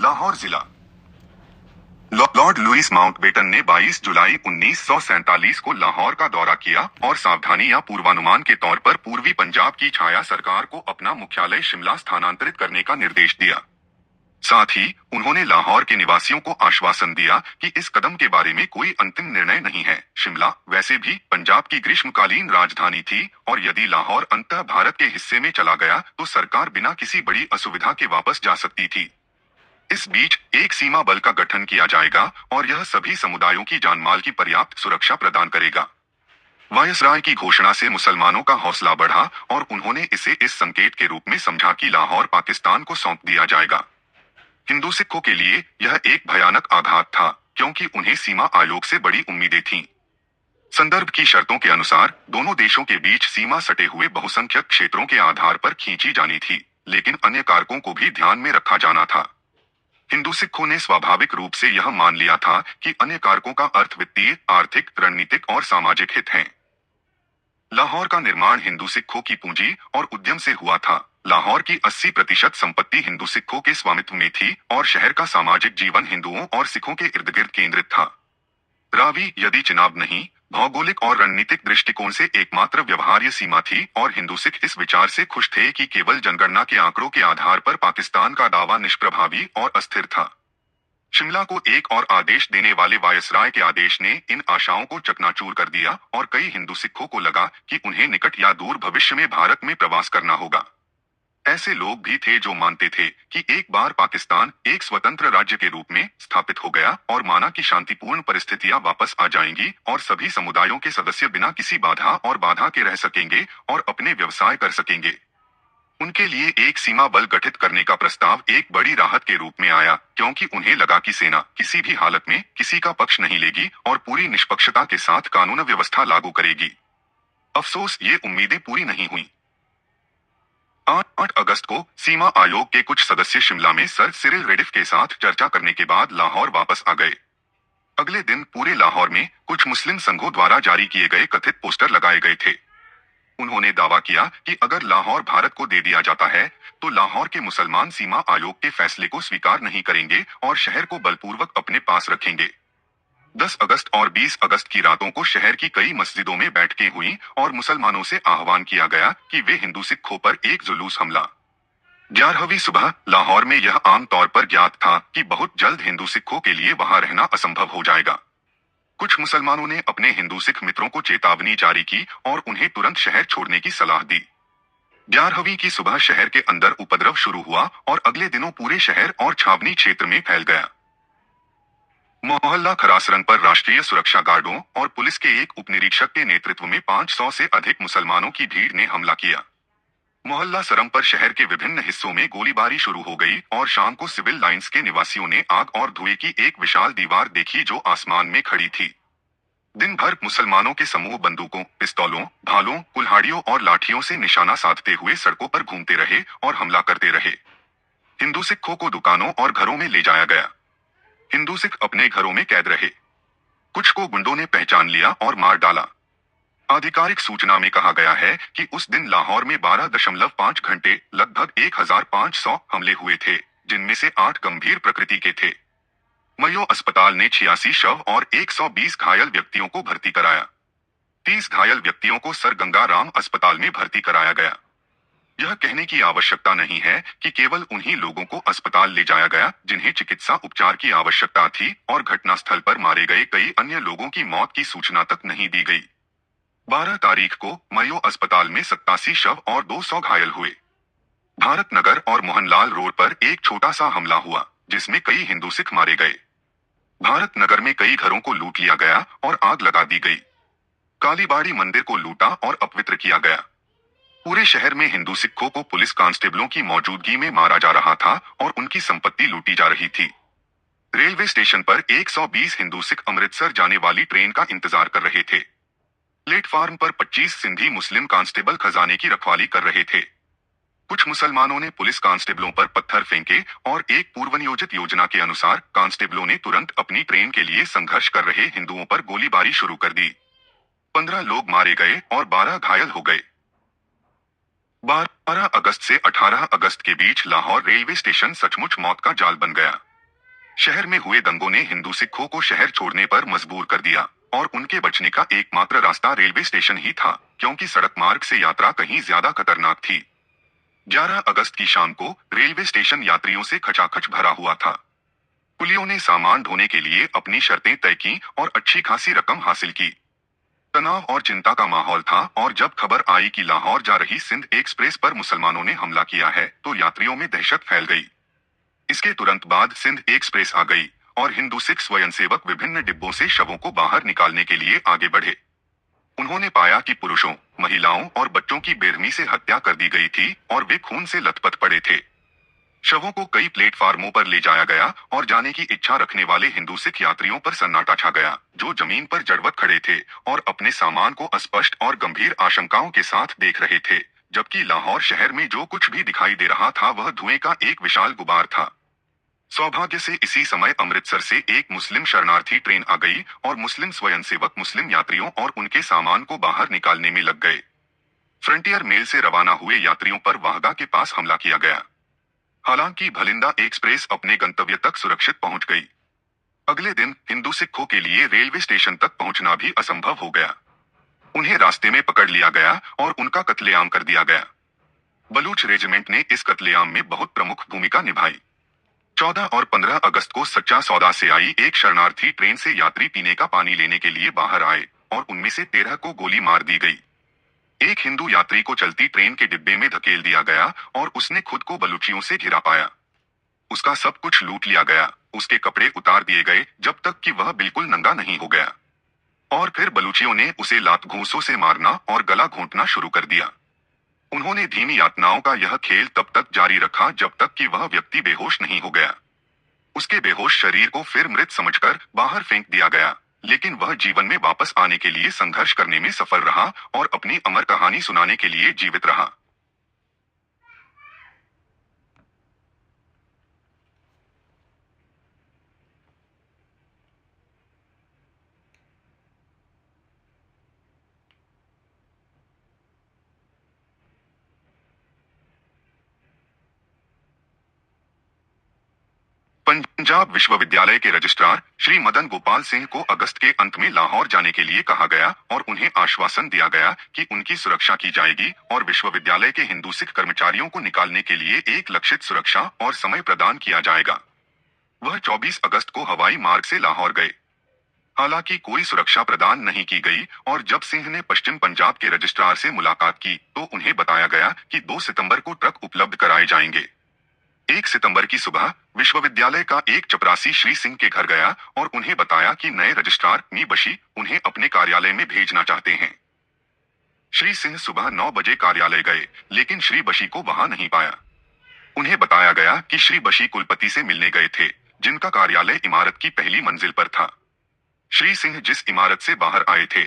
लाहौर जिला। Lord Louis Mountbatten ने 22 जुलाई 1947 को लाहौर का दौरा किया और सावधानी या पूर्वानुमान के तौर पर पूर्वी पंजाब की छाया सरकार को अपना मुख्यालय शिमला स्थानांतरित करने का निर्देश दिया। साथ ही उन्होंने लाहौर के निवासियों को आश्वासन दिया कि इस कदम के बारे में कोई अंतिम निर्णय नहीं है। शिमला वैसे भी पंजाब की ग्रीष्मकालीन राजधानी थी और यदि लाहौर अंततः भारत के हिस्से में चला गया तो सरकार बिना किसी बड़ी असुविधा के वापस जा सकती थी। इस बीच एक सीमा बल का गठन किया जाएगा और यह सभी समुदायों की जानमाल की पर्याप्त सुरक्षा प्रदान करेगा। वायसराय की घोषणा से मुसलमानों का हौसला बढ़ा और उन्होंने इसे इस संकेत के रूप में समझा कि लाहौर पाकिस्तान को सौंप दिया जाएगा। हिंदू सिखों के लिए यह एक भयानक आघात था क्योंकि उन्हें सीमा आयोग से बड़ी उम्मीदें थीं। संदर्भ की शर्तों के अनुसार दोनों देशों के बीच सीमा सटे हुए बहुसंख्यक क्षेत्रों के आधार पर खींची जानी थी, लेकिन अन्य कारकों को भी ध्यान में रखा जाना था। हिंदू सिखों ने स्वाभाविक रूप से यह मान लिया था कि अन्य कारकों का अर्थ वित्तीय, आर्थिक, रणनीतिक और सामाजिक हित हैं। लाहौर का निर्माण हिंदू सिखों की पूंजी और उद्यम से हुआ था। लाहौर की 80% संपत्ति हिंदू सिखों के स्वामित्व में थी और शहर का सामाजिक जीवन हिंदुओं और सिखों के इर्द गिर्द केंद्रित था। रावी यदि चिनाब नहीं, भौगोलिक और रणनीतिक दृष्टिकोण से एकमात्र व्यवहार्य सीमा थी और हिंदू सिख इस विचार से खुश थे कि केवल जनगणना के आंकड़ों के आधार पर पाकिस्तान का दावा निष्प्रभावी और अस्थिर था। शिमला को एक और आदेश देने वाले वायसराय के आदेश ने इन आशाओं को चकनाचूर कर दिया और कई हिंदू सिखों को लगा कि उन्हें निकट या दूर भविष्य में भारत में प्रवास करना होगा। ऐसे लोग भी थे जो मानते थे कि एक बार पाकिस्तान एक स्वतंत्र राज्य के रूप में स्थापित हो गया और माना कि शांतिपूर्ण परिस्थितियां वापस आ जाएंगी और सभी समुदायों के सदस्य बिना किसी बाधा के रह सकेंगे और अपने व्यवसाय कर सकेंगे। उनके लिए एक सीमा बल गठित करने का प्रस्ताव एक बड़ी राहत के रूप में आया क्योंकि उन्हें लगा कि सेना किसी भी हालत में किसी का पक्ष नहीं लेगी और पूरी निष्पक्षता के साथ कानून व्यवस्था लागू करेगी। अफसोस ये उम्मीदें पूरी नहीं हुई। 8 अगस्त को सीमा आयोग के कुछ सदस्य शिमला में सर सिरिल रेडिफ के साथ चर्चा करने के बाद लाहौर वापस आ गए। अगले दिन पूरे लाहौर में कुछ मुस्लिम संघों द्वारा जारी किए गए कथित पोस्टर लगाए गए थे। उन्होंने दावा किया कि अगर लाहौर भारत को दे दिया जाता है तो लाहौर के मुसलमान सीमा आयोग के फैसले को स्वीकार नहीं करेंगे और शहर को बलपूर्वक अपने पास रखेंगे। 10 अगस्त और 20 अगस्त की रातों को शहर की कई मस्जिदों में बैठकें हुई और मुसलमानों से आह्वान किया गया कि वे हिंदू सिखों पर एक जुलूस हमला। 11वीं सुबह लाहौर में यह आम तौर पर ज्ञात था कि बहुत जल्द हिंदू सिखों के लिए वहां रहना असंभव हो जाएगा। कुछ मुसलमानों ने अपने हिंदू सिख मित्रों को चेतावनी जारी की और उन्हें तुरंत शहर छोड़ने की सलाह दी। 11वीं की सुबह शहर के अंदर उपद्रव शुरू हुआ और अगले दिनों पूरे शहर और छावनी क्षेत्र में फैल गया। मोहल्ला खरासरन पर राष्ट्रीय सुरक्षा गार्डों और पुलिस के एक उपनिरीक्षक के नेतृत्व में 500 से अधिक मुसलमानों की भीड़ ने हमला किया। मोहल्ला सरम पर शहर के विभिन्न हिस्सों में गोलीबारी शुरू हो गई और शाम को सिविल लाइंस के निवासियों ने आग और धुएं की एक विशाल दीवार देखी जो आसमान में खड़ी थी। दिन भर मुसलमानों के समूह बंदूकों, पिस्तौलों, भालों, कुल्हाड़ियों और लाठियों से निशाना साधते हुए सड़कों पर घूमते रहे और हमला करते रहे। हिंदू सिखों को दुकानों और घरों में ले जाया गया। हिंदू सिख अपने घरों में कैद रहे। कुछ को गुंडों ने पहचान लिया और मार डाला। आधिकारिक सूचना में कहा गया है कि उस दिन लाहौर में 12.5 घंटे लगभग 1500 हमले हुए थे, जिनमें से 8 गंभीर प्रकृति के थे। मयो अस्पताल ने 86 शव और 120 घायल व्यक्तियों को भर्ती कराया। 30 घायल व्यक्तियों को सर गंगा राम अस्पताल में भर्ती कराया गया। यह कहने की आवश्यकता नहीं है कि केवल उन्हीं लोगों को अस्पताल ले जाया गया जिन्हें चिकित्सा उपचार की आवश्यकता थी और घटनास्थल पर मारे गए कई अन्य लोगों की मौत की सूचना तक नहीं दी गई। 12 तारीख को मयो अस्पताल में 87 शव और 200 घायल हुए। भारत नगर और मोहनलाल रोड पर एक छोटा सा हमला हुआ जिसमें कई हिंदू सिख मारे गए। भारत नगर में कई घरों को लूट लिया गया और आग लगा दी गई। कालीबाड़ी मंदिर को लूटा और अपवित्र किया गया। पूरे शहर में हिंदू सिखों को पुलिस कांस्टेबलों की मौजूदगी में मारा जा रहा था और उनकी संपत्ति लूटी जा रही थी। रेलवे स्टेशन पर 120 हिंदू सिख अमृतसर जाने वाली ट्रेन का इंतजार कर रहे थे। प्लेटफार्म पर 25 सिंधी मुस्लिम कांस्टेबल खजाने की रखवाली कर रहे थे। कुछ मुसलमानों ने पुलिस कांस्टेबलों पर पत्थर फेंके और एक पूर्वनियोजित योजना के अनुसार कांस्टेबलों ने तुरंत अपनी ट्रेन के लिए संघर्ष कर रहे हिंदुओं पर गोलीबारी शुरू कर दी। 15 लोग मारे गए और 12 घायल हो गए। 12 अगस्त से 18 अगस्त के बीच लाहौर रेलवे स्टेशन सचमुच मौत का जाल बन गया। शहर में हुए दंगों ने हिंदू सिखों को शहर छोड़ने पर मजबूर कर दिया और उनके बचने का एकमात्र रास्ता रेलवे स्टेशन ही था, क्योंकि सड़क मार्ग से यात्रा कहीं ज्यादा खतरनाक थी। 11 अगस्त की शाम को रेलवे स्टेशन यात्रियों से खचाखच भरा हुआ था। कुलियों ने सामान ढोने के लिए अपनी शर्तें तय की और अच्छी खासी रकम हासिल की। तनाव और चिंता का माहौल था और जब खबर आई कि लाहौर जा रही सिंध एक्सप्रेस पर मुसलमानों ने हमला किया है तो यात्रियों में दहशत फैल गई। इसके तुरंत बाद सिंध एक्सप्रेस आ गई और हिंदू सिख स्वयंसेवक विभिन्न डिब्बों से शवों को बाहर निकालने के लिए आगे बढ़े। उन्होंने पाया कि पुरुषों, महिलाओं और बच्चों की बेरहमी से हत्या कर दी गई थी और वे खून से लथपथ पड़े थे। शवों को कई प्लेटफार्मों पर ले जाया गया और जाने की इच्छा रखने वाले हिंदू सिख यात्रियों पर सन्नाटा छा गया, जो जमीन पर जड़वत खड़े थे और अपने सामान को अस्पष्ट और गंभीर आशंकाओं के साथ देख रहे थे, जबकि लाहौर शहर में जो कुछ भी दिखाई दे रहा था वह धुएं का एक विशाल गुबार था। सौभाग्य से इसी समय अमृतसर से एक मुस्लिम शरणार्थी ट्रेन आ गई और मुस्लिम स्वयंसेवक मुस्लिम यात्रियों और उनके सामान को बाहर निकालने में लग गए। फ्रंटियर मेल से रवाना हुए यात्रियों पर वाहगा के पास हमला किया गया। हालांकि भलिंदा एक्सप्रेस अपने गंतव्य तक सुरक्षित पहुंच गई। अगले दिन हिंदू सिखों के लिए रेलवे स्टेशन तक पहुंचना भी असंभव हो गया। उन्हें रास्ते में पकड़ लिया गया और उनका कत्लेआम कर दिया गया। बलूच रेजिमेंट ने इस कत्लेआम में बहुत प्रमुख भूमिका निभाई। 14 और 15 अगस्त को सच्चा सौदा से आई एक शरणार्थी ट्रेन से यात्री पीने का पानी लेने के लिए बाहर आए और उनमें से 13 को गोली मार दी गई। एक हिंदू यात्री को चलती ट्रेन के डिब्बे में धकेल दिया गया और उसने खुद को बलूचियों से घिरा पाया। उसका सब कुछ लूट लिया गया, उसके कपड़े उतार दिए गए जब तक कि वह बिल्कुल नंगा नहीं हो गया। और फिर बलूचियों ने उसे लात घूंसों से मारना और गला घोंटना शुरू कर दिया। उन्होंने धीमी यातनाओं का यह खेल तब तक जारी रखा जब तक कि वह व्यक्ति बेहोश नहीं हो गया। उसके बेहोश शरीर को फिर मृत समझकर बाहर फेंक दिया गया, लेकिन वह जीवन में वापस आने के लिए संघर्ष करने में सफल रहा और अपनी अमर कहानी सुनाने के लिए जीवित रहा। पंजाब विश्वविद्यालय के रजिस्ट्रार श्री मदन गोपाल सिंह को अगस्त के अंत में लाहौर जाने के लिए कहा गया और उन्हें आश्वासन दिया गया कि उनकी सुरक्षा की जाएगी और विश्वविद्यालय के हिंदू सिख कर्मचारियों को निकालने के लिए एक लक्षित सुरक्षा और समय प्रदान किया जाएगा। वह 24 अगस्त को हवाई मार्ग से लाहौर गए। हालांकि कोई सुरक्षा प्रदान नहीं की गई और जब सिंह ने पश्चिम पंजाब के रजिस्ट्रार से मुलाकात की तो उन्हें बताया गया कि 2 सितंबर को ट्रक उपलब्ध कराए जाएंगे। 1 सितंबर की सुबह विश्वविद्यालय का एक चपरासी श्री सिंह के घर गया और उन्हें बताया कि नए रजिस्ट्रार मी बशी उन्हें अपने कार्यालय में भेजना चाहते हैं। श्री सिंह सुबह 9 बजे कार्यालय गए, लेकिन श्री बशी को वहां नहीं पाया। उन्हें बताया गया कि श्री बशी कुलपति से मिलने गए थे, जिनका कार्यालय इमारत की पहली मंजिल पर था। श्री सिंह जिस इमारत से बाहर आए थे,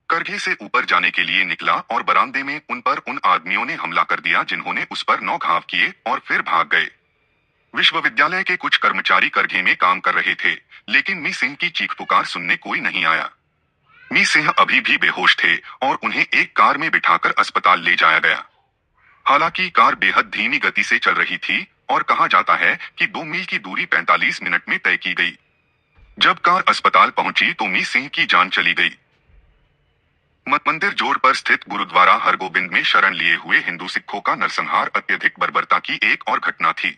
करघे से ऊपर जाने के लिए निकला और बरामदे में उन आदमियों ने हमला कर दिया जिन्होंने उस पर 9 घाव किए और फिर भाग गए। विश्वविद्यालय के कुछ कर्मचारी करघे में काम कर रहे थे, लेकिन मी सिंह की चीख पुकार सुनने कोई नहीं आया। मी सिंह अभी भी बेहोश थे और उन्हें एक कार में बिठाकर अस्पताल ले जाया गया। हालांकि कार बेहद धीमी गति से चल रही थी और कहा जाता है कि 2 मील की दूरी 45 मिनट में तय की गई। जब कार अस्पताल पहुंची तो मी सिंह की जान चली गई। मंदिर जोड़ पर स्थित गुरुद्वारा हरगोबिंद में शरण लिए हुए हिंदू सिखों का नरसंहार अत्यधिक बर्बरता की एक और घटना थी।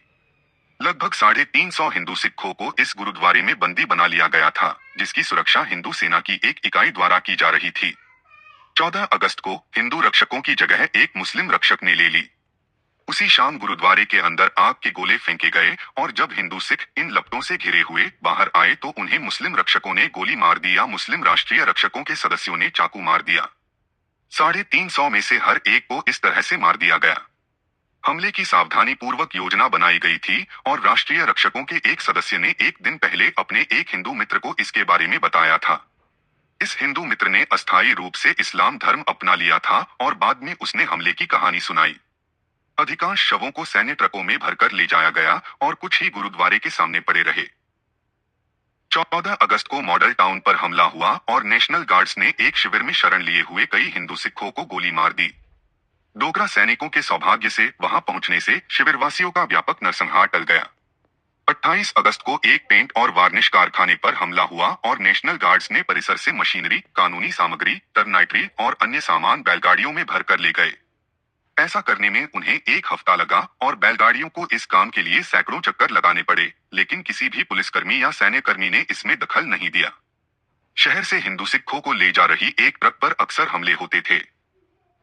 लगभग 350 हिंदू सिखों को इस गुरुद्वारे में बंदी बना लिया गया था, जिसकी सुरक्षा हिंदू सेना की एक इकाई द्वारा की जा रही थी। 14 अगस्त को हिंदू रक्षकों की जगह एक मुस्लिम रक्षक ने ले ली। उसी शाम गुरुद्वारे के अंदर आग के गोले फेंके गए और जब हिंदू सिख इन लपटों से घिरे हुए बाहर आए तो उन्हें मुस्लिम रक्षकों ने गोली मार दी या मुस्लिम राष्ट्रीय रक्षकों के सदस्यों ने चाकू मार दिया। 350 में से हर एक को इस तरह से मार दिया गया। हमले की सावधानी पूर्वक योजना बनाई गई थी और राष्ट्रीय रक्षकों के एक सदस्य ने एक दिन पहले अपने एक हिंदू मित्र को इसके बारे में बताया था। इस हिंदू मित्र ने अस्थायी रूप से इस्लाम धर्म अपना लिया था और बाद में उसने हमले की कहानी सुनाई। अधिकांश शवों को सैन्य ट्रकों में भरकर ले जाया गया और कुछ ही गुरुद्वारे के सामने पड़े रहे। 14 अगस्त को मॉडल टाउन पर हमला हुआ और नेशनल गार्ड्स ने एक शिविर में शरण लिए हुए कई हिंदू सिखों को गोली मार दी। डोगरा सैनिकों के सौभाग्य से वहां पहुंचने से शिविरवासियों का व्यापक नरसंहार टल गया। 28 अगस्त को एक पेंट और वार्निश कारखाने पर हमला हुआ और नेशनल गार्ड्स ने परिसर से मशीनरी, कानूनी सामग्री, टर्नाइट्री और अन्य सामान बैलगाड़ियों में भरकर ले गए। ऐसा करने में उन्हें एक हफ्ता लगा और बैलगाड़ियों को इस काम के लिए सैकड़ों चक्कर लगाने पड़े, लेकिन किसी भी पुलिसकर्मी या सैन्यकर्मी ने इसमें दखल नहीं दिया। शहर से हिंदू सिखों को ले जा रही एक ट्रक पर अक्सर हमले होते थे।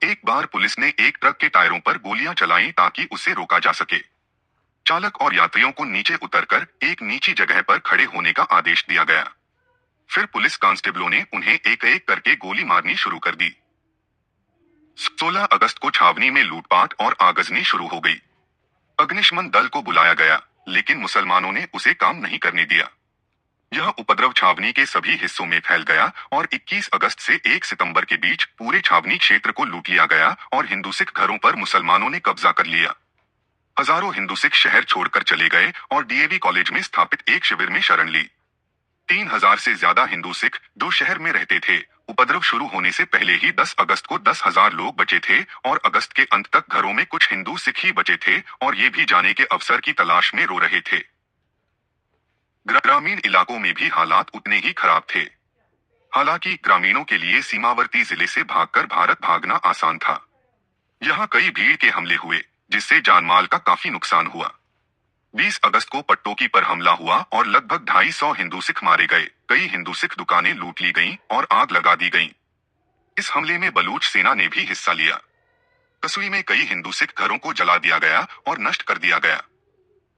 एक बार पुलिस ने एक ट्रक के टायरों पर गोलियां चलाईं ताकि उसे रोका जा सके। चालक और यात्रियों को नीचे उतरकर एक नीची जगह पर खड़े होने का आदेश दिया गया। फिर पुलिस कांस्टेबलों ने उन्हें एक एक करके गोली मारनी शुरू कर दी। 16 अगस्त को छावनी में लूटपाट और आगजनी शुरू हो गई। अग्निशमन दल को बुलाया गया, लेकिन मुसलमानों ने उसे काम नहीं करने दिया। यह उपद्रव छावनी के सभी हिस्सों में फैल गया और 21 अगस्त से 1 सितंबर के बीच पूरे छावनी क्षेत्र को लूट लिया गया और हिंदू सिख घरों पर मुसलमानों ने कब्जा कर लिया। हजारों हिंदू सिख शहर छोड़कर चले गए और डीएवी कॉलेज में स्थापित एक शिविर में शरण ली। 3000 से ज्यादा हिंदू सिख जो शहर में रहते थे, उपद्रव शुरू होने से पहले ही 10 अगस्त को 10,000 लोग बचे थे और अगस्त के अंत तक घरों में कुछ हिंदू सिख ही बचे थे और ये भी जाने के अवसर की तलाश में रो रहे थे। ग्रामीण इलाकों में भी हालात उतने ही खराब थे। हालांकि ग्रामीणों के लिए सीमावर्ती जिले से भागकर भारत भागना आसान था। यहाँ कई भीड़ के हमले हुए, जिससे जानमाल का काफी नुकसान हुआ। 20 अगस्त को पट्टोकी पर हमला हुआ और लगभग 250 हिंदू सिख मारे गए। कई हिंदू सिख दुकानें लूट ली गईं और आग लगा दी गईं। इस हमले में बलूच सेना ने भी हिस्सा लिया। कसुई में कई हिंदू सिख घरों को जला दिया गया और नष्ट कर दिया गया।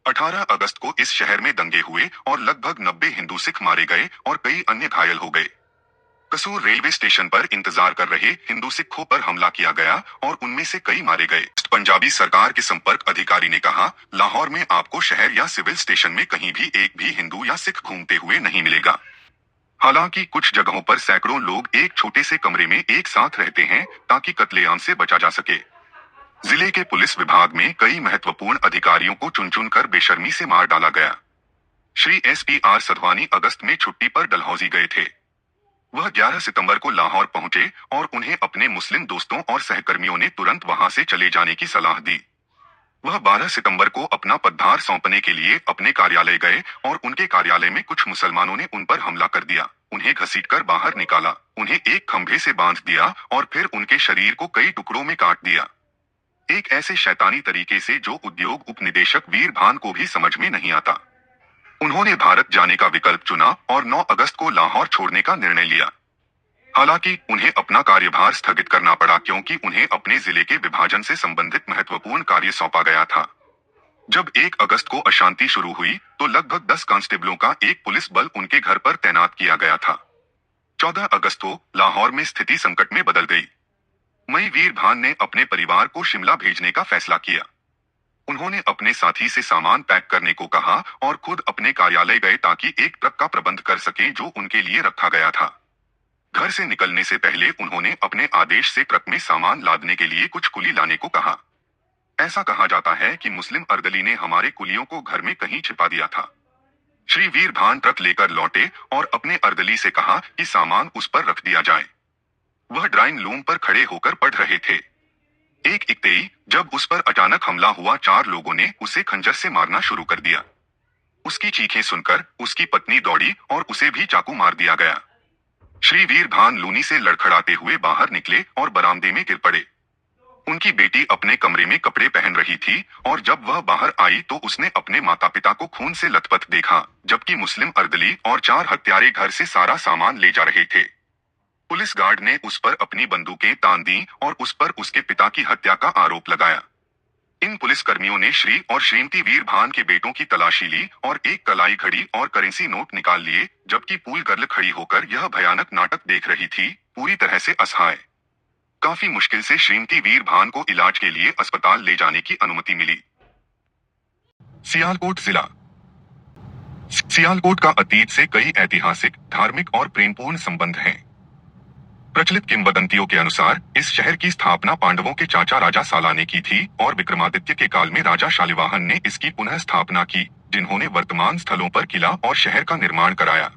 18 अगस्त को इस शहर में दंगे हुए और लगभग 90 हिंदू सिख मारे गए और कई अन्य घायल हो गए। कसूर रेलवे स्टेशन पर इंतजार कर रहे हिंदू सिखों पर हमला किया गया और उनमें से कई मारे गए। पंजाबी सरकार के संपर्क अधिकारी ने कहा, लाहौर में आपको शहर या सिविल स्टेशन में कहीं भी एक भी हिंदू या सिख घूमते हुए नहीं मिलेगा। हालांकि कुछ जगहों पर सैकड़ों लोग एक छोटे से कमरे में एक साथ रहते हैं ताकि कत्लेआम से बचा जा सके। जिले के पुलिस विभाग में कई महत्वपूर्ण अधिकारियों को चुन चुन कर बेशर्मी से मार डाला गया। श्री SP R सधवानी अगस्त में छुट्टी पर डलहौजी गए थे। वह 11 सितंबर को लाहौर पहुंचे और उन्हें अपने मुस्लिम दोस्तों और सहकर्मियों ने तुरंत वहां से चले जाने की सलाह दी। वह 12 सितंबर को अपना पदभार सौंपने के लिए अपने कार्यालय गए और उनके कार्यालय में कुछ मुसलमानों ने उन पर हमला कर दिया, उन्हें घसीटकर बाहर निकाला, उन्हें एक खंभे से बांध दिया और फिर उनके शरीर को कई टुकड़ों में काट दिया। एक ऐसे शैतानी तरीके से जो उद्योग उपनिदेशक वीर भान को भी समझ में नहीं आता। उन्होंने भारत जाने का विकल्प चुना और 9 अगस्त को लाहौर छोड़ने का निर्णय लिया। हालांकि उन्हें अपना कार्यभार स्थगित करना पड़ा क्योंकि उन्हें अपने जिले के विभाजन से संबंधित महत्वपूर्ण कार्य सौंपा गया था। जब 1 अगस्त को अशांति शुरू हुई तो लगभग 10 कांस्टेबलों का एक पुलिस बल उनके घर पर तैनात किया गया था। 14 अगस्त को लाहौर में स्थिति संकट में बदल गई। मई वीर भान ने अपने परिवार को शिमला भेजने का फैसला किया। उन्होंने अपने साथी से सामान पैक करने को कहा और खुद अपने कार्यालय गए ताकि एक ट्रक का प्रबंध कर सकें जो उनके लिए रखा गया था। घर से निकलने से पहले उन्होंने अपने आदेश से ट्रक में सामान लादने के लिए कुछ कुली लाने को कहा। ऐसा कहा जाता है कि मुस्लिम अर्दली ने हमारे कुलियों को घर में कहीं छिपा दिया था। श्री वीर भान ट्रक लेकर लौटे और अपने अर्दली से कहा कि सामान उस पर रख दिया जाए। वह ड्राइंग लूम पर खड़े होकर पढ़ रहे थे। एक इक्तेई जब उस पर अचानक हमला हुआ, 4 लोगों ने उसे खंजर से मारना शुरू कर दिया। उसकी चीखें सुनकर उसकी पत्नी दौड़ी और उसे भी चाकू मार दिया गया। श्री वीर भान लूनी से लड़खड़ाते हुए बाहर निकले और बरामदे में गिर पड़े। उनकी बेटी अपने कमरे में कपड़े पहन रही थी और जब वह बाहर आई तो उसने अपने माता पिता को खून से लथपथ देखा, जबकि मुस्लिम अर्दली और 4 हत्यारे घर से सारा सामान ले जा रहे थे। पुलिस गार्ड ने उस पर अपनी बंदूकें तान दी और उस पर उसके पिता की हत्या का आरोप लगाया। इन पुलिसकर्मियों ने श्री और श्रीमती वीर भान के बेटों की तलाशी ली और एक कलाई घड़ी और करेंसी नोट निकाल लिए, जबकि पूल गर्ल खड़ी होकर यह भयानक नाटक देख रही थी, पूरी तरह से असहाय। काफी मुश्किल से श्रीमती वीर भान को इलाज के लिए अस्पताल ले जाने की अनुमति मिली। सियालकोट जिला। सियालकोट का अतीत से कई ऐतिहासिक, धार्मिक और प्रेमपूर्ण संबंध हैं। प्रचलित किंवदंतियों के अनुसार इस शहर की स्थापना पांडवों के चाचा राजा साला ने की थी और विक्रमादित्य के काल में राजा शालिवाहन ने इसकी पुनः स्थापना की, जिन्होंने वर्तमान स्थलों पर किला और शहर का निर्माण कराया।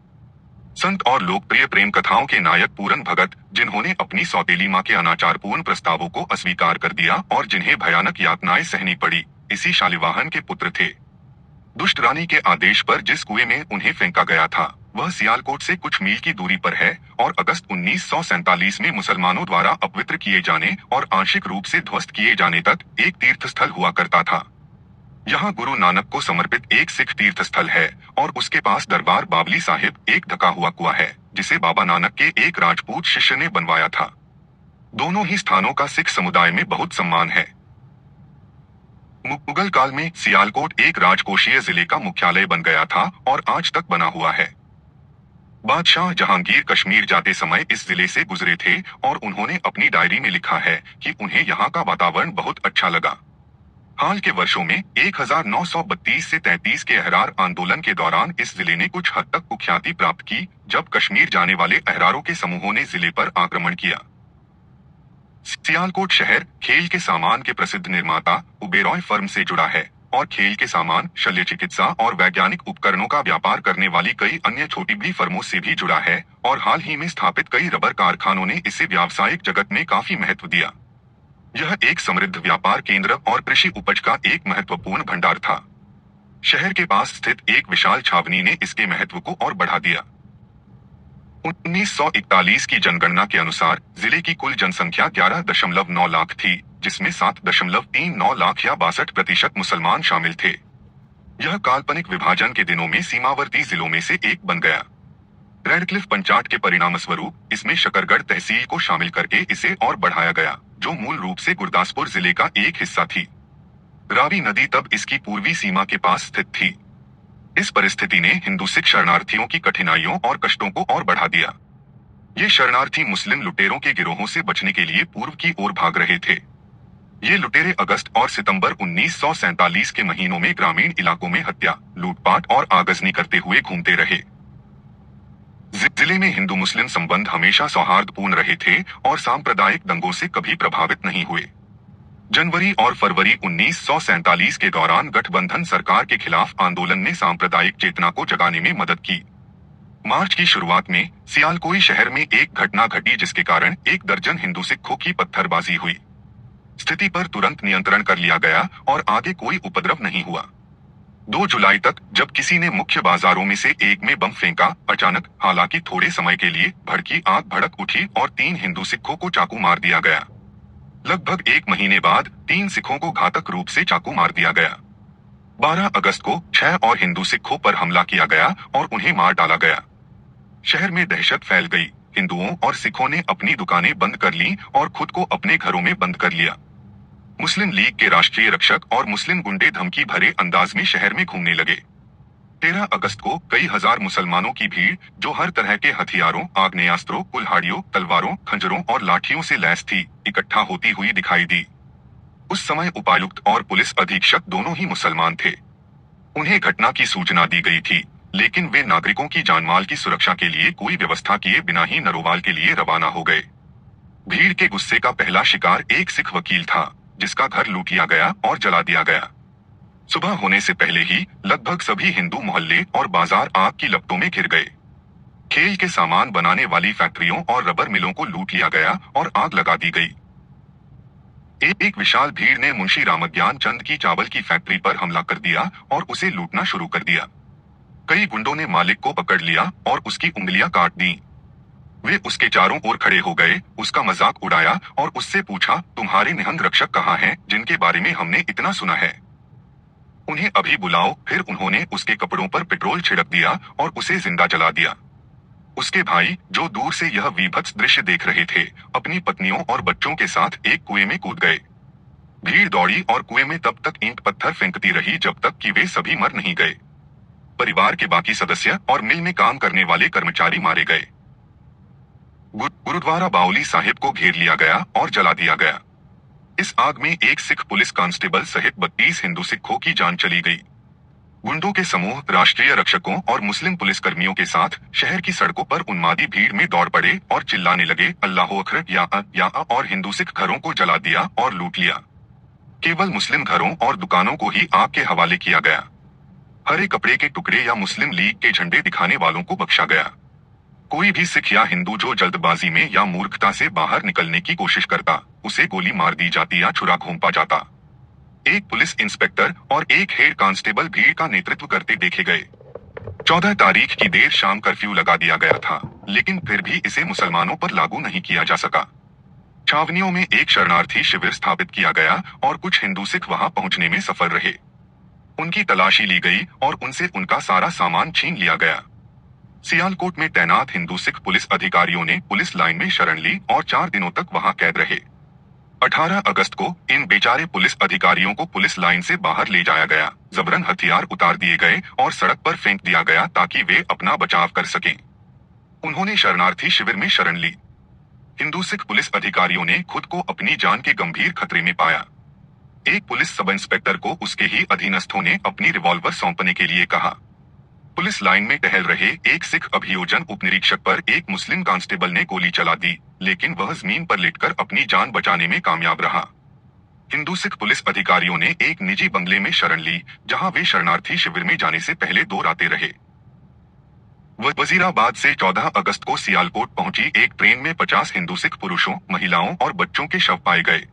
संत और लोकप्रिय प्रेम कथाओं के नायक पूरन भगत, जिन्होंने अपनी सौतेली मां के अनाचारपूर्ण प्रस्तावों को अस्वीकार कर दिया और जिन्हें भयानक यातनाएं सहनी पड़ी, इसी शालिवाहन के पुत्र थे। दुष्ट रानी के आदेश पर जिस कुएं में उन्हें फेंका गया था वह सियालकोट से कुछ मील की दूरी पर है और अगस्त 1947 में मुसलमानों द्वारा अपवित्र किए जाने और आंशिक रूप से ध्वस्त किए जाने तक एक तीर्थस्थल हुआ करता था। यहाँ गुरु नानक को समर्पित एक सिख तीर्थस्थल है और उसके पास दरबार बावली साहिब एक ढका हुआ कुआं है जिसे बाबा नानक के एक राजपूत शिष्य ने बनवाया था। दोनों ही स्थानों का सिख समुदाय में बहुत सम्मान है। मुगल काल में सियालकोट एक राजकोषीय जिले का मुख्यालय बन गया था और आज तक बना हुआ है। बादशाह जहांगीर कश्मीर जाते समय इस जिले से गुजरे थे और उन्होंने अपनी डायरी में लिखा है कि उन्हें यहाँ का वातावरण बहुत अच्छा लगा। हाल के वर्षों में 1932 से 33 के अहरार आंदोलन के दौरान इस जिले ने कुछ हद तक कुख्याति प्राप्त की जब कश्मीर जाने वाले अहरारों के समूहों ने जिले पर आक्रमण किया। सियालकोट शहर खेल के सामान के प्रसिद्ध निर्माता उबेरॉय फर्म से जुड़ा है और खेल के सामान, शल्य चिकित्सा और वैज्ञानिक उपकरणों का व्यापार करने वाली कई अन्य छोटी बड़ी फर्मों से भी जुड़ा है और हाल ही में स्थापित कई रबर कारखानों ने इसे व्यावसायिक जगत में काफी महत्व दिया। यह एक समृद्ध व्यापार केंद्र और कृषि उपज का एक महत्वपूर्ण भंडार था। शहर के पास स्थित एक विशाल छावनी ने इसके महत्व को और बढ़ा दिया। 1941 की जनगणना के अनुसार जिले की कुल जनसंख्या 11.9 लाख थी, जिसमें 7.39 लाख या 62% मुसलमान शामिल थे। यह काल्पनिक विभाजन के दिनों में सीमावर्ती जिलों में से एक बन गया। रेडक्लिफ पंचाट के परिणामस्वरूप इसमें शकरगढ़ तहसील को शामिल करके इसे और बढ़ाया गया, जो मूल रूप से गुरदासपुर जिले का एक हिस्सा थी। रावी नदी तब इसकी पूर्वी सीमा के पास स्थित थी। इस परिस्थिति ने हिंदू सिख शरणार्थियों की कठिनाइयों और कष्टों को और बढ़ा दिया। ये शरणार्थी मुस्लिम लुटेरों के गिरोहों से बचने के लिए पूर्व की ओर भाग रहे थे। ये लुटेरे अगस्त और सितंबर 1947 के महीनों में ग्रामीण इलाकों में हत्या, लूटपाट और आगजनी करते हुए घूमते रहे। जिले में हिंदू मुस्लिम संबंध हमेशा सौहार्दपूर्ण रहे थे और सांप्रदायिक दंगों से कभी प्रभावित नहीं हुए। जनवरी और फरवरी 1947 के दौरान गठबंधन सरकार के खिलाफ आंदोलन ने सांप्रदायिक चेतना को जगाने में मदद की। मार्च की शुरुआत में सियालकोई शहर में एक घटना घटी जिसके कारण 1 दर्जन हिंदू सिखों की पत्थरबाजी हुई। स्थिति पर तुरंत नियंत्रण कर लिया गया और आगे कोई उपद्रव नहीं हुआ। 2 जुलाई तक जब किसी ने मुख्य बाजारों में से एक में बम फेंका, अचानक हालांकि थोड़े समय के लिए भड़की आग भड़क उठी और 3 हिंदू सिखों को चाकू मार दिया गया। लगभग 1 महीने बाद 3 सिखों को घातक रूप से चाकू मार दिया गया। 12 अगस्त को 6 और हिंदू सिखों पर हमला किया गया और उन्हें मार डाला गया। शहर में दहशत फैल गई। हिंदुओं और सिखों ने अपनी दुकानें बंद कर लीं और खुद को अपने घरों में बंद कर लिया। मुस्लिम लीग के राष्ट्रीय रक्षक और मुस्लिम गुंडे धमकी भरे अंदाज में शहर में घूमने लगे। 13 अगस्त को कई हजार मुसलमानों की भीड़, जो हर तरह के हथियारों, आग्नेयास्त्रों, कुल्हाड़ियों, तलवारों, खंजरों और लाठियों से लैस थी, इकट्ठा होती हुई दिखाई दी। उस समय उपायुक्त और पुलिस अधीक्षक दोनों ही मुसलमान थे। उन्हें घटना की सूचना दी गई थी, लेकिन वे नागरिकों की जानमाल की सुरक्षा के लिए कोई व्यवस्था किए बिना ही नरोवाल के लिए रवाना हो गए। भीड़ के गुस्से का पहला शिकार एक सिख वकील था, जिसका घर लूट लिया गया और जला दिया गया। सुबह होने से पहले ही लगभग सभी हिंदू मोहल्ले और बाजार आग की लपटों में घिर गए। खेल के सामान बनाने वाली फैक्ट्रियों और रबर मिलों को लूट लिया गया और आग लगा दी गई। एक विशाल भीड़ ने मुंशी रामज्ञान चंद की चावल की फैक्ट्री पर हमला कर दिया और उसे लूटना शुरू कर दिया। कई गुंडों ने मालिक को पकड़ लिया और उसकी उंगलियां काट दी। वे उसके चारों ओर खड़े हो गए, उसका मजाक उड़ाया और उससे पूछा, तुम्हारे निहंग रक्षक कहाँ हैं, जिनके बारे में हमने इतना सुना है? उन्हें अभी बुलाओ। फिर उन्होंने उसके कपड़ों पर पेट्रोल छिड़क दिया और उसे जिंदा जला दिया। उसके भाई, जो दूर से यह वीभत्स दृश्य देख रहे थे, अपनी पत्नियों और बच्चों के साथ एक कुएं में कूद गए। भीड़ दौड़ी और कुएं में तब तक ईंट पत्थर फेंकती रही जब तक कि वे सभी मर नहीं गए। परिवार के बाकी सदस्य और मिल में काम करने वाले कर्मचारी मारे गए। गुरुद्वारा बाउली साहिब को घेर लिया गया और जला दिया गया। इस आग में एक सिख पुलिस कांस्टेबल सहित 32 हिंदू सिखों की जान चली गई। गुंडों के समूह राष्ट्रीय रक्षकों और मुस्लिम पुलिसकर्मियों के साथ शहर की सड़कों पर उन्मादी भीड़ में दौड़ पड़े और चिल्लाने लगे, अल्लाह अकबर, या और हिंदू सिख घरों को जला दिया और लूट लिया। केवल मुस्लिम घरों और दुकानों को ही आग के हवाले किया गया। हरे कपड़े के टुकड़े या मुस्लिम लीग के झंडे दिखाने वालों को बख्शा गया। कोई भी सिख या हिंदू जो जल्दबाजी में या मूर्खता से बाहर निकलने की कोशिश करता, उसे गोली मार दी जाती या छुरा घोंपा जाता। एक पुलिस इंस्पेक्टर और एक हेड कांस्टेबल भीड़ का नेतृत्व करते देखे गए। 14 तारीख की देर शाम कर्फ्यू लगा दिया गया था, लेकिन फिर भी इसे मुसलमानों पर लागू नहीं किया जा सका। छावनियों में एक शरणार्थी शिविर स्थापित किया गया और कुछ हिंदू सिख वहां पहुंचने में सफल रहे। उनकी तलाशी ली गई और उनसे उनका सारा सामान छीन लिया गया। सियालकोट में तैनात हिंदू सिख पुलिस अधिकारियों ने पुलिस लाइन में शरण ली और 4 दिनों तक वहां कैद रहे। 18 अगस्त को इन बेचारे पुलिस अधिकारियों को पुलिस लाइन से बाहर ले जाया गया, जबरन हथियार उतार दिए गए और सड़क पर फेंक दिया गया ताकि वे अपना बचाव कर सकें। उन्होंने शरणार्थी शिविर में शरण ली। हिंदू सिख पुलिस अधिकारियों ने खुद को अपनी जान के गंभीर खतरे में पाया। एक पुलिस सब इंस्पेक्टर को उसके ही अधीनस्थों ने अपनी रिवॉल्वर सौंपने के लिए कहा। पुलिस लाइन में टहल रहे एक सिख अभियोजन उपनिरीक्षक पर एक मुस्लिम कांस्टेबल ने गोली चला दी, लेकिन वह जमीन पर लेटकर अपनी जान बचाने में कामयाब रहा। हिंदू सिख पुलिस अधिकारियों ने एक निजी बंगले में शरण ली, जहां वे शरणार्थी शिविर में जाने से पहले 2 रातें रहे। वजीराबाद से 14 अगस्त को सियालकोट पहुंची एक ट्रेन में 50 हिंदू सिख पुरुषों, महिलाओं और बच्चों के शव पाए गए।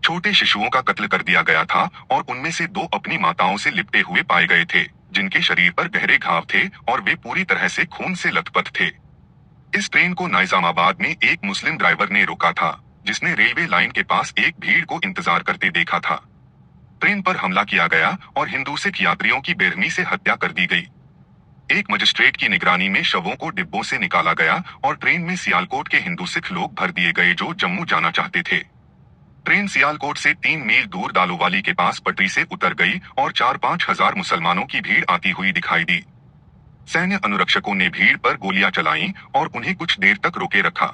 छोटे शिशुओं का कत्ल कर दिया गया था और उनमें से 2 अपनी माताओं से लिपटे हुए पाए गए थे, जिनके शरीर पर गहरे घाव थे और वे पूरी तरह से खून से लथपथ थे। इस ट्रेन को निजामाबाद में एक मुस्लिम ड्राइवर ने रोका था, जिसने रेलवे लाइन के पास एक भीड़ को इंतजार करते देखा था। ट्रेन पर हमला किया गया और हिंदू सिख यात्रियों की बेरहमी से हत्या कर दी गई। एक मजिस्ट्रेट की निगरानी में शवों को डिब्बों से निकाला गया और ट्रेन में सियालकोट के हिंदू सिख लोग भर दिए गए जो जम्मू जाना चाहते थे। ट्रेन सियालकोट से 3 मील दूर दालोवाली के पास पटरी से उतर गई और 4-5 हजार मुसलमानों की भीड़ आती हुई दिखाई दी। सैन्य अनुरक्षकों ने भीड़ पर गोलियां चलाईं और उन्हें कुछ देर तक रोके रखा।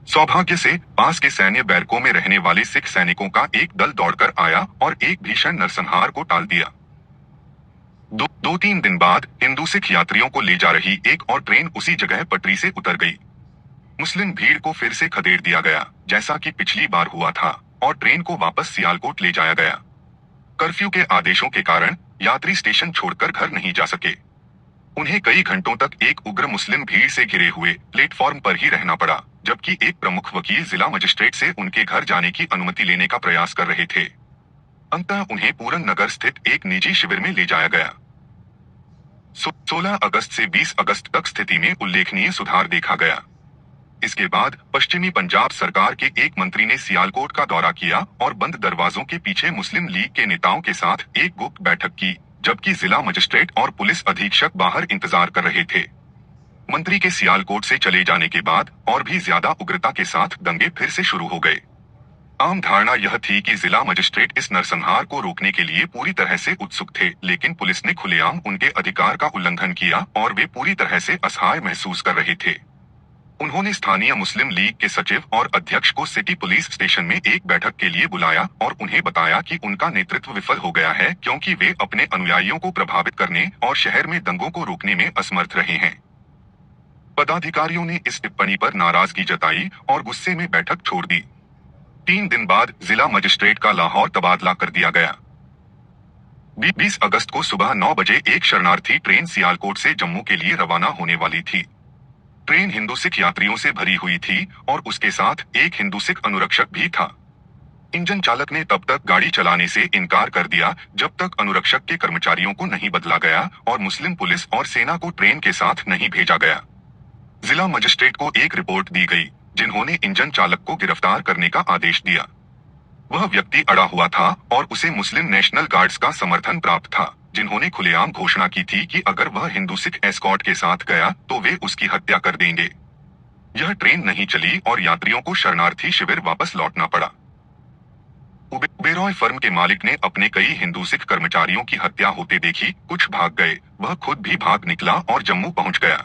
सौभाग्य से पास के सैन्य बैरकों में रहने वाले सिख सैनिकों का एक दल दौड़कर आया और एक भीषण नरसंहार को टाल दिया। 2-3 दिन बाद हिंदू सिख यात्रियों को ले जा रही एक और ट्रेन उसी जगह पटरी से उतर गई। मुस्लिम भीड़ को फिर से खदेड़ दिया गया, जैसा कि पिछली बार हुआ था, और ट्रेन को वापस सियालकोट ले जाया गया। कर्फ्यू के आदेशों के कारण यात्री स्टेशन छोड़कर घर नहीं जा सके। उन्हें कई घंटों तक एक उग्र मुस्लिम भीड़ से घिरे हुए प्लेटफॉर्म पर ही रहना पड़ा, जबकि एक प्रमुख वकील जिला मजिस्ट्रेट से उनके घर जाने की अनुमति लेने का प्रयास कर रहे थे। अंततः उन्हें पूरन नगर स्थित एक निजी शिविर में ले जाया गया। 16 अगस्त से 20 अगस्त तक स्थिति में उल्लेखनीय सुधार देखा गया। इसके बाद पश्चिमी पंजाब सरकार के एक मंत्री ने सियालकोट का दौरा किया और बंद दरवाजों के पीछे मुस्लिम लीग के नेताओं के साथ एक गुप्त बैठक की, जबकि जिला मजिस्ट्रेट और पुलिस अधीक्षक बाहर इंतजार कर रहे थे। मंत्री के सियालकोट से चले जाने के बाद और भी ज्यादा उग्रता के साथ दंगे फिर से शुरू हो गए। आम धारणा यह थी कि जिला मजिस्ट्रेट इस नरसंहार को रोकने के लिए पूरी तरह से उत्सुक थे, लेकिन पुलिस ने खुलेआम उनके अधिकार का उल्लंघन किया और वे पूरी तरह से असहाय महसूस कर रहे थे। उन्होंने स्थानीय मुस्लिम लीग के सचिव और अध्यक्ष को सिटी पुलिस स्टेशन में एक बैठक के लिए बुलाया और उन्हें बताया कि उनका नेतृत्व विफल हो गया है, क्योंकि वे अपने अनुयायियों को प्रभावित करने और शहर में दंगों को रोकने में असमर्थ रहे हैं। पदाधिकारियों ने इस टिप्पणी पर नाराजगी जताई और गुस्से में बैठक छोड़ दी। 3 दिन बाद जिला मजिस्ट्रेट का लाहौर तबादला कर दिया गया। 20 अगस्त को सुबह 9 बजे एक शरणार्थी ट्रेन सियालकोट से जम्मू के लिए रवाना होने वाली थी। ट्रेन हिंदू सिख यात्रियों से भरी हुई थी और उसके साथ एक हिंदू सिख अनुरक्षक भी था। इंजन चालक ने तब तक गाड़ी चलाने से इनकार कर दिया जब तक अनुरक्षक के कर्मचारियों को नहीं बदला गया और मुस्लिम पुलिस और सेना को ट्रेन के साथ नहीं भेजा गया। जिला मजिस्ट्रेट को एक रिपोर्ट दी गई, जिन्होंने इंजन चालक को गिरफ्तार करने का आदेश दिया। वह व्यक्ति अड़ा हुआ था और उसे मुस्लिम नेशनल गार्ड्स का समर्थन प्राप्त था, जिन्होंने खुलेआम घोषणा की थी कि अगर वह हिंदू सिख एस्कॉर्ट के साथ गया तो वे उसकी हत्या कर देंगे। यह ट्रेन नहीं चली और यात्रियों को शरणार्थी शिविर वापस लौटना पड़ा। ओबेरॉय फर्म के मालिक ने अपने कई हिंदू सिख कर्मचारियों की हत्या होते देखी, कुछ भाग गए, वह खुद भी भाग निकला और जम्मू पहुंच गया।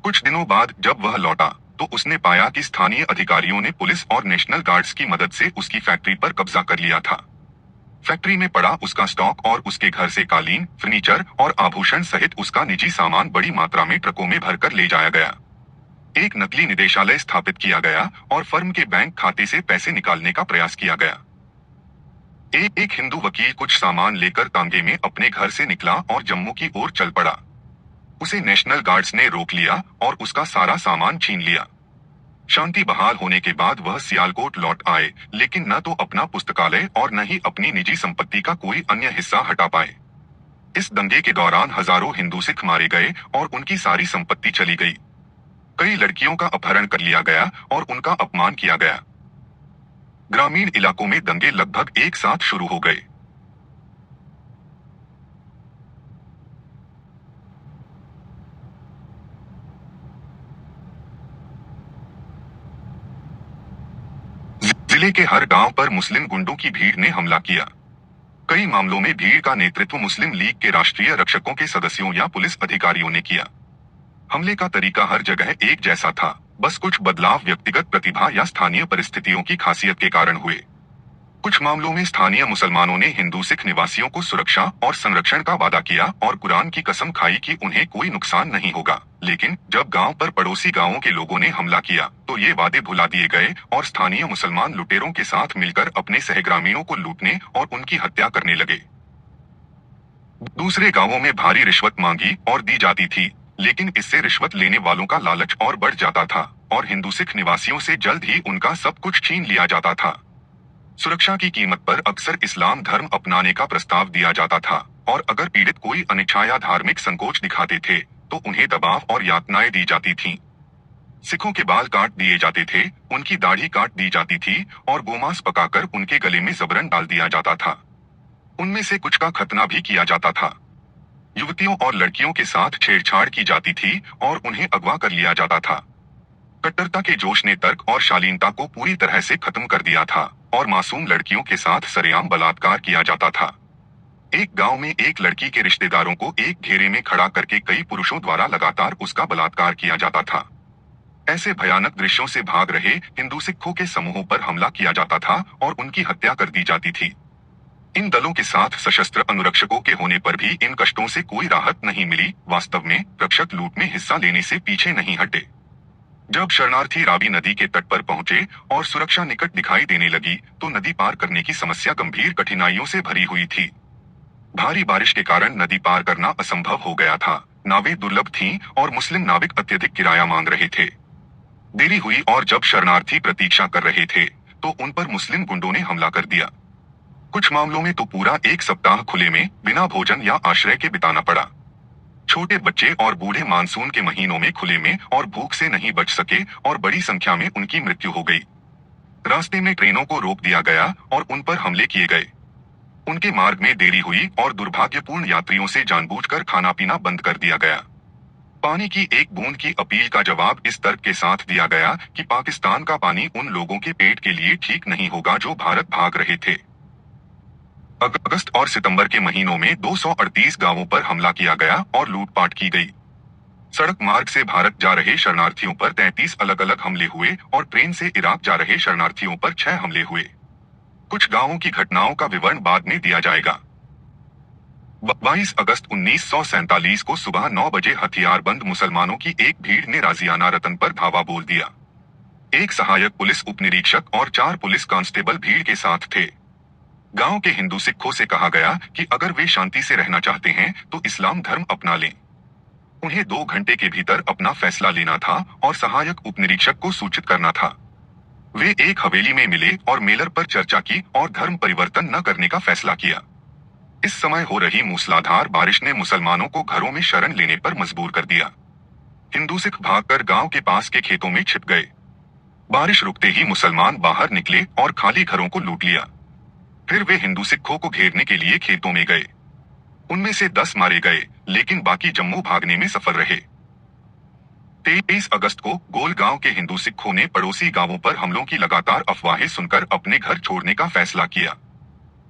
कुछ दिनों बाद जब वह लौटा तो उसने पाया कि स्थानीय अधिकारियों ने पुलिस और नेशनल गार्ड्स की मदद से उसकी फैक्ट्री पर कब्जा कर लिया था। फैक्ट्री में पड़ा उसका स्टॉक और उसके घर से कालीन, फर्नीचर और आभूषण सहित उसका निजी सामान बड़ी मात्रा में ट्रकों में भरकर ले जाया गया। एक नकली निदेशालय स्थापित किया गया और फर्म के बैंक खाते से पैसे निकालने का प्रयास किया गया। एक हिंदू वकील कुछ सामान लेकर तांगे में अपने घर से निकला और जम्मू की ओर चल पड़ा। उसे नेशनल गार्ड्स ने रोक लिया और उसका सारा सामान छीन लिया। शांति बहाल होने के बाद वह सियालकोट लौट आए, लेकिन न तो अपना पुस्तकालय और न ही अपनी निजी संपत्ति का कोई अन्य हिस्सा हटा पाए। इस दंगे के दौरान हजारों हिंदू सिख मारे गए और उनकी सारी संपत्ति चली गई। कई लड़कियों का अपहरण कर लिया गया और उनका अपमान किया गया। ग्रामीण इलाकों में दंगे लगभग एक साथ शुरू हो गए। जिले के हर गांव पर मुस्लिम गुंडों की भीड़ ने हमला किया। कई मामलों में भीड़ का नेतृत्व मुस्लिम लीग के राष्ट्रीय रक्षकों के सदस्यों या पुलिस अधिकारियों ने किया। हमले का तरीका हर जगह एक जैसा था, बस कुछ बदलाव व्यक्तिगत प्रतिभा या स्थानीय परिस्थितियों की खासियत के कारण हुए। कुछ मामलों में स्थानीय मुसलमानों ने हिंदू सिख निवासियों को सुरक्षा और संरक्षण का वादा किया और कुरान की कसम खाई कि उन्हें कोई नुकसान नहीं होगा, लेकिन जब गांव पर पड़ोसी गांवों के लोगों ने हमला किया तो ये वादे भुला दिए गए और स्थानीय मुसलमान लुटेरों के साथ मिलकर अपने सहग्रामियों को लूटने और उनकी हत्या करने लगे। दूसरे गांवों में भारी रिश्वत मांगी और दी जाती थी, लेकिन इससे रिश्वत लेने वालों का लालच और बढ़ जाता था और हिंदू सिख निवासियों से जल्द ही उनका सब कुछ छीन लिया जाता था। सुरक्षा की कीमत पर अक्सर इस्लाम धर्म अपनाने का प्रस्ताव दिया जाता था और अगर पीड़ित कोई अनिच्छा या धार्मिक संकोच दिखाते थे तो उन्हें दबाव और यातनाएं दी जाती थीं। सिखों के बाल काट दिए जाते थे, उनकी दाढ़ी काट दी जाती थी और गोमांस पकाकर उनके गले में जबरन डाल दिया जाता था। उनमें से कुछ का खतना भी किया जाता था। युवतियों और लड़कियों के साथ छेड़छाड़ की जाती थी और उन्हें अगवा कर लिया जाता था। कट्टरता के जोश ने तर्क और शालीनता को पूरी तरह से खत्म कर दिया था और मासूम लड़कियों के साथ सरेआम बलात्कार किया जाता था। एक गांव में एक लड़की के रिश्तेदारों को एक घेरे में खड़ा करके कई पुरुषों द्वारा लगातार उसका बलात्कार किया जाता था। ऐसे भयानक दृश्यों से भाग रहे हिंदू सिखों के समूहों पर हमला किया जाता था और उनकी हत्या कर दी जाती थी। इन दलों के साथ सशस्त्र अनुरक्षकों के होने पर भी इन कष्टों से कोई राहत नहीं मिली। वास्तव में रक्षक लूट में हिस्सा लेने से पीछे नहीं हटे। जब शरणार्थी रावी नदी के तट पर पहुंचे और सुरक्षा निकट दिखाई देने लगी तो नदी पार करने की समस्या गंभीर कठिनाइयों से भरी हुई थी। भारी बारिश के कारण नदी पार करना असंभव हो गया था। नावें दुर्लभ थीं और मुस्लिम नाविक अत्यधिक किराया मांग रहे थे। देरी हुई और जब शरणार्थी प्रतीक्षा कर रहे थे तो उन पर मुस्लिम गुंडों ने हमला कर दिया। कुछ मामलों में तो पूरा एक सप्ताह खुले में बिना भोजन या आश्रय के बिताना पड़ा। छोटे बच्चे और बूढ़े मानसून के महीनों में खुले में और भूख से नहीं बच सके और बड़ी संख्या में उनकी मृत्यु हो गई। रास्ते में ट्रेनों को रोक दिया गया और उन पर हमले किए गए। उनके मार्ग में देरी हुई और दुर्भाग्यपूर्ण यात्रियों से जानबूझकर खाना पीना बंद कर दिया गया। पानी की एक बूंद की अपील का जवाब इस तर्क के साथ दिया गया कि पाकिस्तान का पानी उन लोगों के पेट के लिए ठीक नहीं होगा जो भारत भाग रहे थे। अगस्त और सितंबर के महीनों में 238 गांवों पर हमला किया गया और लूटपाट की गई। सड़क मार्ग से भारत जा रहे शरणार्थियों पर 33 अलग अलग हमले हुए और ट्रेन से इराक जा रहे शरणार्थियों पर 6 हमले हुए। कुछ गांवों की घटनाओं का विवरण बाद में दिया जाएगा। 22 अगस्त 1947 को सुबह 9 बजे हथियारबंद मुसलमानों की एक भीड़ ने राजियाना रतन पर धावा बोल दिया। एक सहायक पुलिस उपनिरीक्षक और 4 पुलिस कांस्टेबल भीड़ के साथ थे। गांव के हिंदू सिखों से कहा गया कि अगर वे शांति से रहना चाहते हैं तो इस्लाम धर्म अपना लें। उन्हें 2 घंटे के भीतर अपना फैसला लेना था और सहायक उपनिरीक्षक को सूचित करना था। वे एक हवेली में मिले और मेलर पर चर्चा की और धर्म परिवर्तन न करने का फैसला किया। इस समय हो रही मूसलाधार बारिश ने मुसलमानों को घरों में शरण लेने पर मजबूर कर दिया। हिंदू सिख भागकर गांव के पास के खेतों में छिप गए। बारिश रुकते ही मुसलमान बाहर निकले और खाली घरों को लूट लिया। फिर वे हिंदू सिखों को घेरने के लिए खेतों में गए। उनमें से 10 मारे गए, लेकिन बाकी जम्मू भागने में सफल रहे। 23 अगस्त को गोल गांव के हिंदू सिखों ने पड़ोसी गांवों पर हमलों की लगातार अफवाहें सुनकर अपने घर छोड़ने का फैसला किया।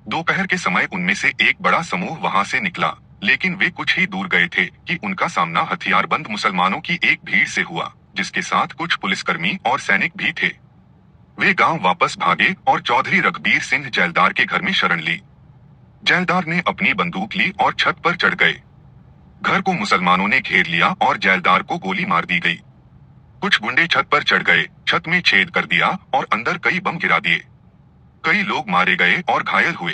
दोपहर के समय उनमें से एक बड़ा समूह वहां से निकला, लेकिन वे कुछ ही दूर गए थे कि उनका सामना हथियारबंद मुसलमानों की एक भीड़ से हुआ, जिसके साथ कुछ पुलिसकर्मी और सैनिक भी थे। वे गांव वापस भागे और चौधरी रघबीर सिंह जैलदार के घर में शरण ली। जैलदार ने अपनी बंदूक ली और छत पर चढ़ गए। घर को मुसलमानों ने घेर लिया और जैलदार को गोली मार दी गई। कुछ गुंडे छत पर चढ़ गए, छत में छेद कर दिया और अंदर कई बम गिरा दिए। कई लोग मारे गए और घायल हुए।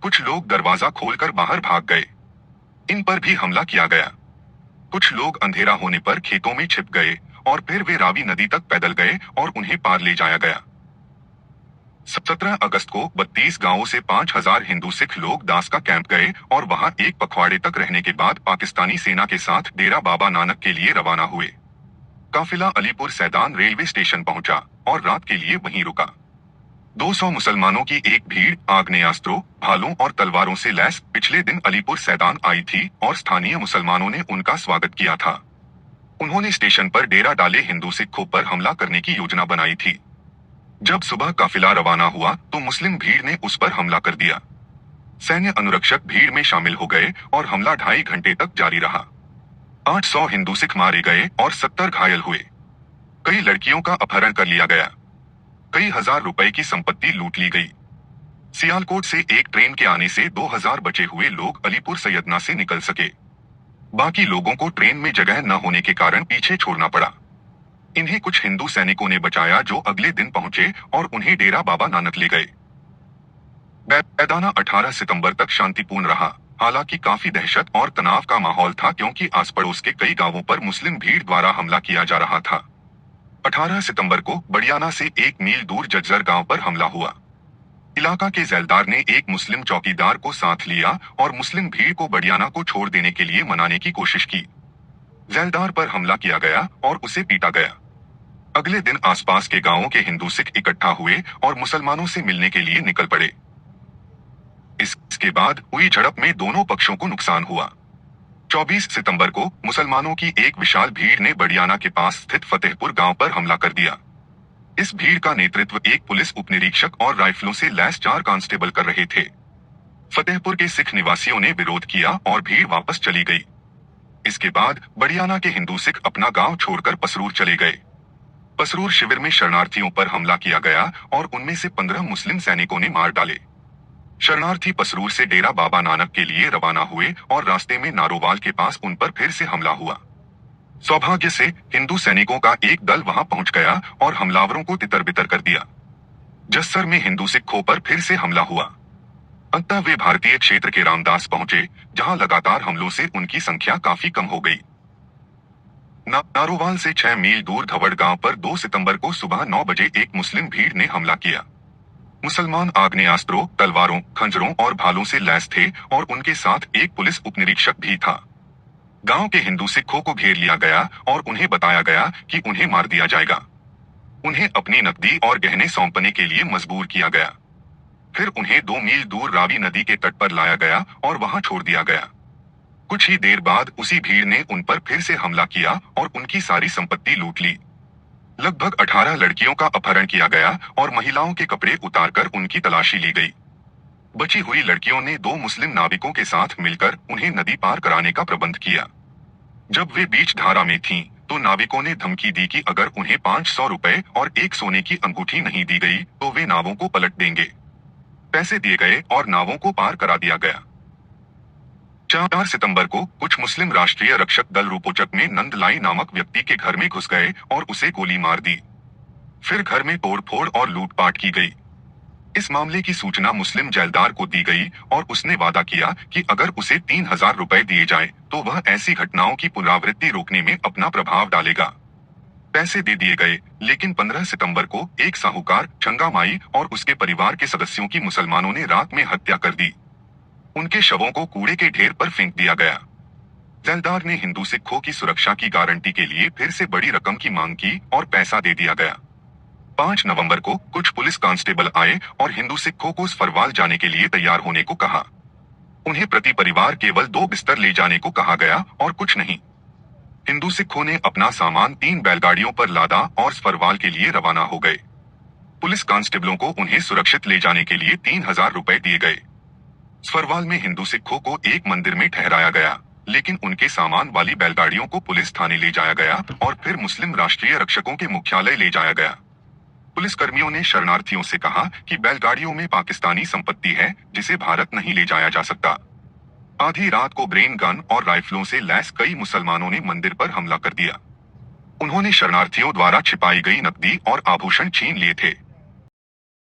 कुछ लोग दरवाजा खोलकर बाहर भाग गए। इन पर भी हमला किया गया। कुछ लोग अंधेरा होने पर खेतों में छिप गए और फिर वे रावी नदी तक पैदल गए और उन्हें पार ले जाया गया। 17 अगस्त को 32 गांवों से 5000 हिंदू सिख लोग दास का कैंप गए और वहां एक पखवाड़े तक रहने के बाद पाकिस्तानी सेना के साथ डेरा बाबा नानक के लिए रवाना हुए। काफिला अलीपुर सैदान रेलवे स्टेशन पहुंचा और रात के लिए वहीं रुका। 200 मुसलमानों की एक भीड़ आग्नेयास्त्रों, भालों और तलवारों से लैस पिछले दिन अलीपुर सैदान आई थी और स्थानीय मुसलमानों ने उनका स्वागत किया था। उन्होंने स्टेशन पर डेरा डाले हिंदू सिखों पर हमला करने की योजना बनाई थी। जब सुबह काफिला रवाना हुआ तो मुस्लिम भीड़ ने उस पर हमला कर दिया। सैन्य अनुरक्षक भीड़ में शामिल हो गए और हमला 2.5 घंटे तक जारी रहा। 800 हिंदू सिख मारे गए और 70 घायल हुए। कई लड़कियों का अपहरण कर लिया गया। कई हजार रुपए की संपत्ति लूट ली गई। सियालकोट से एक ट्रेन के आने से 2000 बचे हुए लोग अलीपुर सैयदना से निकल सके। बाकी लोगों को ट्रेन में जगह न होने के कारण पीछे छोड़ना पड़ा। इन्हें कुछ हिंदू सैनिकों ने बचाया जो अगले दिन पहुंचे और उन्हें डेरा बाबा नानक ले गए। मैदाना 18 सितंबर तक शांतिपूर्ण रहा। हालांकि काफी दहशत और तनाव का माहौल था क्योंकि आस पड़ोस के कई गांवों पर मुस्लिम भीड़ द्वारा हमला किया जा रहा था। 18 सितंबर को बड़ियाना से 1 मील दूर जज्जर गांव पर हमला हुआ। इलाका के जैलदार ने एक मुस्लिम चौकीदार को साथ लिया और मुस्लिम भीड़ को बड़ियाना को छोड़ देने के लिए मनाने की कोशिश की। जैलदार पर हमला किया गया और उसे पीटा गया। अगले दिन आसपास के गांवों के हिंदू सिख इकट्ठा हुए और मुसलमानों से मिलने के लिए निकल पड़े। इसके बाद हुई झड़प में दोनों पक्षों को नुकसान हुआ। 24 सितंबर को मुसलमानों की एक विशाल भीड़ ने बड़ियाना के पास स्थित फतेहपुर गांव पर हमला कर दिया। इस भीड़ का नेतृत्व एक पुलिस उपनिरीक्षक और राइफलों से लैस 4 कांस्टेबल कर रहे थे। फतेहपुर के सिख निवासियों ने विरोध किया और भीड़ वापस चली गई। इसके बाद बड़ियाना के हिंदू सिख अपना गांव छोड़कर पसरूर चले गए। पसरूर शिविर में शरणार्थियों पर हमला किया गया और उनमें से 15 मुस्लिम सैनिकों ने मार डाले। शरणार्थी पसरूर से डेरा बाबा नानक के लिए रवाना हुए और रास्ते में नारोवाल के पास उन पर फिर से हमला हुआ। सौभाग्य से हिंदू सैनिकों का एक दल वहां पहुंच गया और हमलावरों को तितर-बितर कर दिया। जस्सर में हिंदू सिखों पर फिर से हमला हुआ। अंततः वे भारतीय क्षेत्र के रामदास पहुंचे, जहां लगातार हमलों से उनकी संख्या काफी कम हो गई। नारोवाल से 6 मील दूर धवड़ गांव पर 2 सितंबर को सुबह 9 बजे एक मुस्लिम भीड़ ने हमला किया। मुसलमान आग्नेयास्त्रों, तलवारों, खंजरों और भालों से लैस थे और उनके साथ एक पुलिस उपनिरीक्षक भी था। गांव के हिंदू सिखों को घेर लिया गया और उन्हें बताया गया कि उन्हें मार दिया जाएगा। उन्हें अपनी नकदी और गहने सौंपने के लिए मजबूर किया गया। फिर उन्हें 2 मील दूर रावी नदी के तट पर लाया गया और वहां छोड़ दिया गया। कुछ ही देर बाद उसी भीड़ ने उन पर फिर से हमला किया और उनकी सारी संपत्ति लूट ली। लगभग 18 लड़कियों का अपहरण किया गया और महिलाओं के कपड़े उतारकर उनकी तलाशी ली गई। बची हुई लड़कियों ने 2 मुस्लिम नाविकों के साथ मिलकर उन्हें नदी पार कराने का प्रबंध किया। जब वे बीच धारा में थीं, तो नाविकों ने धमकी दी कि अगर उन्हें 500 रुपए और एक सोने की अंगूठी नहीं दी गई तो वे नावों को पलट देंगे। पैसे दिए गए और नावों को पार करा दिया गया। 4 सितंबर को कुछ मुस्लिम राष्ट्रीय रक्षक दल रूपोचक में नंदलाई नामक व्यक्ति के घर में घुस गए और उसे गोली मार दी। फिर घर में तोड़फोड़ और लूटपाट की गई। इस मामले की सूचना मुस्लिम जैलदार को दी गई और उसने वादा किया कि अगर उसे 3000 रुपए दिए जाए तो वह ऐसी घटनाओं की पुनरावृत्ति रोकने में अपना प्रभाव डालेगा। पैसे दे दिए गए, लेकिन 15 सितंबर को एक साहूकार छंगामाई और उसके परिवार के सदस्यों की मुसलमानों ने रात में हत्या कर दी। उनके शवों को कूड़े के ढेर पर फेंक दिया गया। जैलदार ने हिंदू सिखों की सुरक्षा की गारंटी के लिए फिर से बड़ी रकम की मांग की और पैसा दे दिया गया। 5 नवंबर को कुछ पुलिस कांस्टेबल आए और हिंदू सिखों को सरवाल जाने के लिए तैयार होने को कहा। उन्हें प्रति परिवार केवल 2 बिस्तर ले जाने को कहा गया और कुछ नहीं। हिंदू सिखों ने अपना सामान 3 बैलगाड़ियों पर लादा और सरवाल के लिए रवाना हो गए। पुलिस कांस्टेबलों को उन्हें सुरक्षित ले जाने के लिए 3000 रुपए दिए गए। सरवाल में हिंदू सिखों को एक मंदिर में ठहराया गया, लेकिन उनके सामान वाली बैलगाड़ियों को पुलिस थाने ले जाया गया और फिर मुस्लिम राष्ट्रीय रक्षकों के मुख्यालय ले जाया गया। पुलिसकर्मियों ने शरणार्थियों से कहा कि बैलगाड़ियों में पाकिस्तानी संपत्ति है जिसे भारत नहीं ले जाया जा सकता। आधी रात को ब्रेन गन और राइफलों से लैस कई मुसलमानों ने मंदिर पर हमला कर दिया। उन्होंने शरणार्थियों द्वारा छिपाई गई नकदी और आभूषण छीन लिए थे।